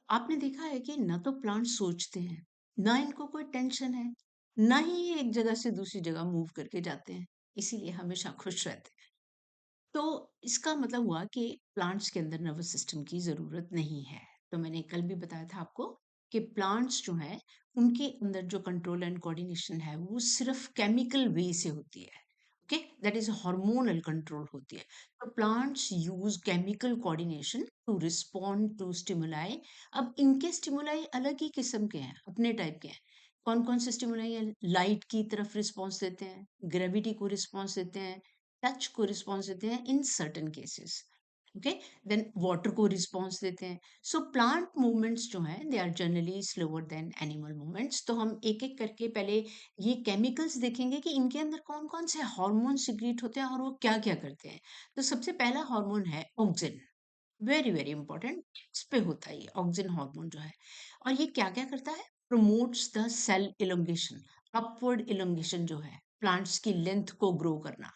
आपने देखा है कि ना तो प्लांट सोचते हैं, ना इनको कोई टेंशन है, ना ही ये एक जगह से दूसरी जगह मूव करके जाते हैं, इसीलिए हमेशा खुश रहते हैं। तो इसका मतलब हुआ कि प्लांट्स के अंदर नर्वस सिस्टम की ज़रूरत नहीं है। तो मैंने कल भी बताया था आपको कि प्लांट्स जो हैं, उनके अंदर जो कंट्रोल एंड कोऑर्डिनेशन है, वो सिर्फ़ केमिकल वे से होती है। Okay? That is hormonal control होती है। तो plants use chemical coordination to respond to stimuli. अब इनके स्टिमुलाई अलग ही किस्म के हैं, अपने टाइप के हैं। कौन-कौन से स्टिमुलाई हैं? लाइट की तरफ रिस्पॉन्स देते हैं, ग्रेविटी को रिस्पॉन्स देते हैं, टच को रिस्पॉन्स देते हैं in certain cases. Okay, then water को रिस्पॉन्स देते हैं। सो प्लांट मूवमेंट्स जो हैं they are generally slower than animal movements. तो हम एक एक करके पहले ये केमिकल्स देखेंगे कि इनके अंदर कौन कौन से हार्मोन सिक्रीट होते हैं और वो क्या क्या करते हैं। तो सबसे पहला हार्मोन है ऑक्सिन। वेरी वेरी इंपॉर्टेंट, इस पे होता है ये ऑक्सिन हार्मोन जो है। और ये क्या क्या करता है? Promotes the cell elongation, upward elongation जो है, प्लांट्स की लेंथ को ग्रो करना।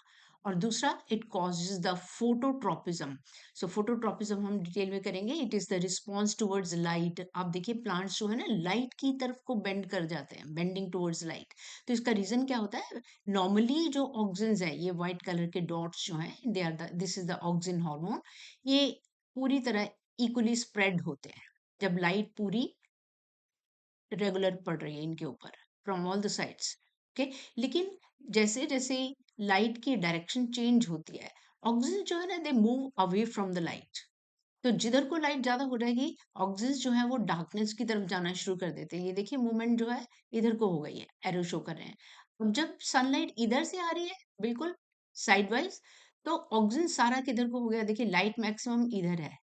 और दूसरा, it causes the phototropism. So phototropism हम डिटेल में करेंगे। It is the response towards light. आप देखिए प्लांट्स जो है ना, लाइट की तरफ को बेंड कर जाते हैं, बेंडिंग टुवर्ड्स लाइट। तो इसका रीजन क्या होता है? नॉर्मली जो ऑक्सिन्स है, ये व्हाइट कलर के डॉट्स जो हैं, they are the this is the auxin hormone. ये पूरी तरह इक्वली स्प्रेड होते हैं जब लाइट पूरी रेगुलर पड़ रही है इनके ऊपर, from all the sides. Okay, लेकिन जैसे जैसे लाइट की डायरेक्शन चेंज होती है, ऑक्सीजन जो है ना, they move away from the light. तो जिधर को लाइट ज्यादा हो जाएगी, ऑक्सीजन जो है वो डार्कनेस की तरफ जाना शुरू कर देते हैं। ये देखिए मूवमेंट जो है इधर को हो गई है, एरो शो कर रहे हैं। अब जब सनलाइट इधर से आ रही है, बिल्कुल साइड वाइज, तो ऑक्सीजन सारा किधर को हो गया? देखिए लाइट मैक्सिमम इधर है,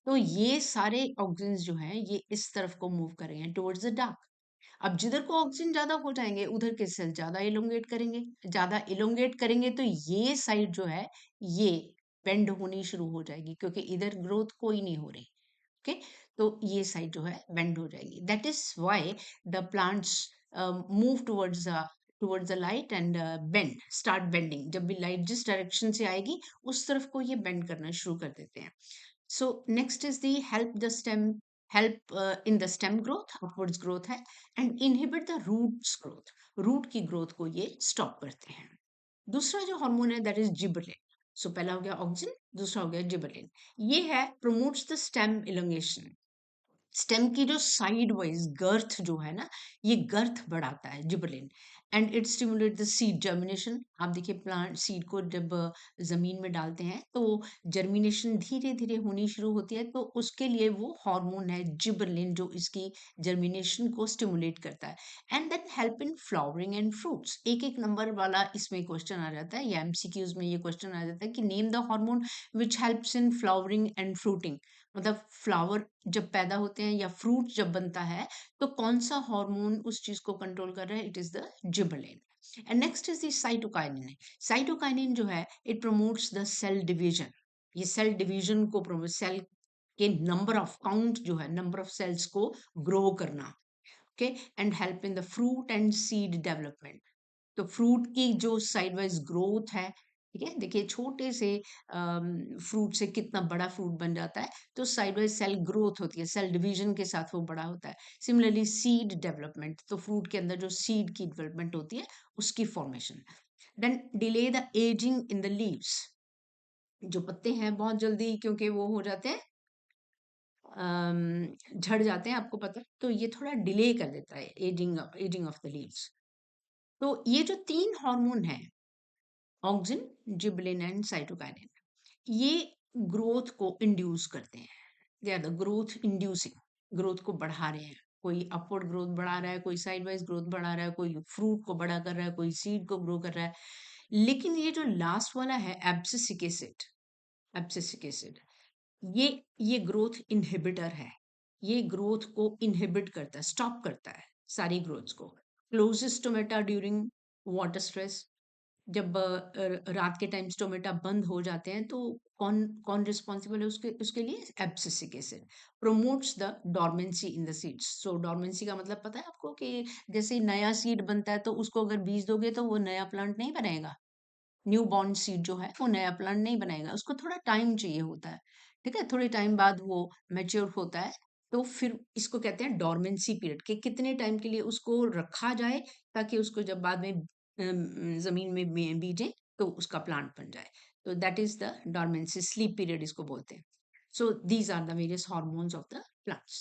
तो ये सारे ऑक्सीजन जो हैं ये इस तरफ को मूव करेंगे टुवर्ड्स द डार्क। अब जिधर को ऑक्सीजन ज्यादा हो जाएंगे, उधर के सेल ज्यादा इलोंगेट करेंगे। ज्यादा इलोंगेट करेंगे तो ये साइड जो है, ये बेंड होनी शुरू हो जाएगी, क्योंकि इधर ग्रोथ कोई नहीं हो रही। ओके, तो ये साइड जो है बेंड हो जाएगी। That is why the plants move towards the light and bend, start bending. जब भी लाइट जिस डायरेक्शन से आएगी, उस तरफ को ये बेंड करना शुरू कर देते हैं। So next is the help in the stem growth, upwards growth है, and inhibit the roots growth, root की growth को ये stop करते हैं। दूसरा जो हार्मोन है, दैट इज जिबरेलिन। सो पहला हो गया ऑक्सिन, दूसरा हो गया जिबरेलिन। ये है promotes the stem elongation. Stem की जो साइड वाइज गर्थ जो है ना, ये गर्थ बढ़ाता है gibberellin. And it stimulate the seed germination. आप देखिए प्लांट सीड को जब जमीन में डालते हैं, तो जर्मिनेशन धीरे धीरे होनी शुरू होती है, तो उसके लिए वो हार्मोन है जिबरेलिन जो इसकी जर्मिनेशन को स्टिमुलेट करता है। And then help in flowering and fruits. एक एक नंबर वाला इसमें क्वेश्चन आ जाता है, या एमसीक्यूज में ये क्वेश्चन आ जाता है कि name the hormone which helps in flowering and fruiting. मतलब फ्लावर जब पैदा होते हैं या फ्रूट जब बनता है, तो कौन सा हार्मोन उस चीज को कंट्रोल कर रहा है? It is the gibberellin. And next is the cytokinin. Cytokinin जो है, it promotes the cell division. ये सेल डिवीजन को प्रमोट, सेल के नंबर ऑफ काउंट जो है, नंबर ऑफ सेल्स को ग्रो करना। Okay, and help in the fruit and seed development. तो फ्रूट की जो साइड वाइज ग्रोथ है, ठीक है, देखिए छोटे से फ्रूट से कितना बड़ा फ्रूट बन जाता है। तो साइड वाइज सेल ग्रोथ होती है, सेल डिवीजन के साथ वो बड़ा होता है। सिमिलरली सीड डेवलपमेंट, तो फ्रूट के अंदर जो सीड की डेवलपमेंट होती है, उसकी formation. Then delay the ageing in the leaves. जो पत्ते हैं बहुत जल्दी, क्योंकि वो हो जाते हैं, झड़ जाते हैं, आपको पता है, तो ये थोड़ा डिले कर देता है ageing, ageing of the leaves. तो ये जो तीन हार्मोन है, ऑक्सिन, जिबरेलिन एंड साइटोकाइनिन, ये ग्रोथ को इंड्यूस करते हैं। They are the growth inducing, growth को बढ़ा रहे हैं। कोई अपवर्ड ग्रोथ बढ़ा रहा है, कोई साइड वाइज ग्रोथ बढ़ा रहा है, कोई फ्रूट को बड़ा कर रहा है, कोई सीड को ग्रो कर रहा है। लेकिन ये जो लास्ट वाला है, एब्सिसिक एसिड, एब्सिसिक एसिड, ये ये ग्रोथ इनहिबिटर है। ये ग्रोथ को इनहिबिट करता है, स्टॉप करता है सारी ग्रोथ्स को। Closes टोमेटा during water stress. जब रात के टाइम स्टोमेटा बंद हो जाते हैं, तो कौन कौन रिस्पॉन्सिबल है उसके उसके लिए? Abscisic acid. Promotes the dormancy in the seeds. So dormancy का मतलब पता है आपको? कि जैसे नया सीड बनता है, तो उसको अगर बीज दोगे तो वो नया प्लांट नहीं बनेगा। न्यू बॉर्न सीड जो है वो नया प्लांट नहीं बनाएगा, उसको थोड़ा टाइम चाहिए होता है। ठीक है, थोड़े टाइम बाद वो मैच्योर होता है, तो फिर इसको कहते हैं डोरमेंसी पीरियड, कि कितने टाइम के लिए उसको रखा जाए ताकि उसको जब बाद में ज़मीन में बीजें तो उसका प्लांट बन जाए। तो that is the dormancy, sleep period इसको बोलते हैं। So these are the various hormones of the plants.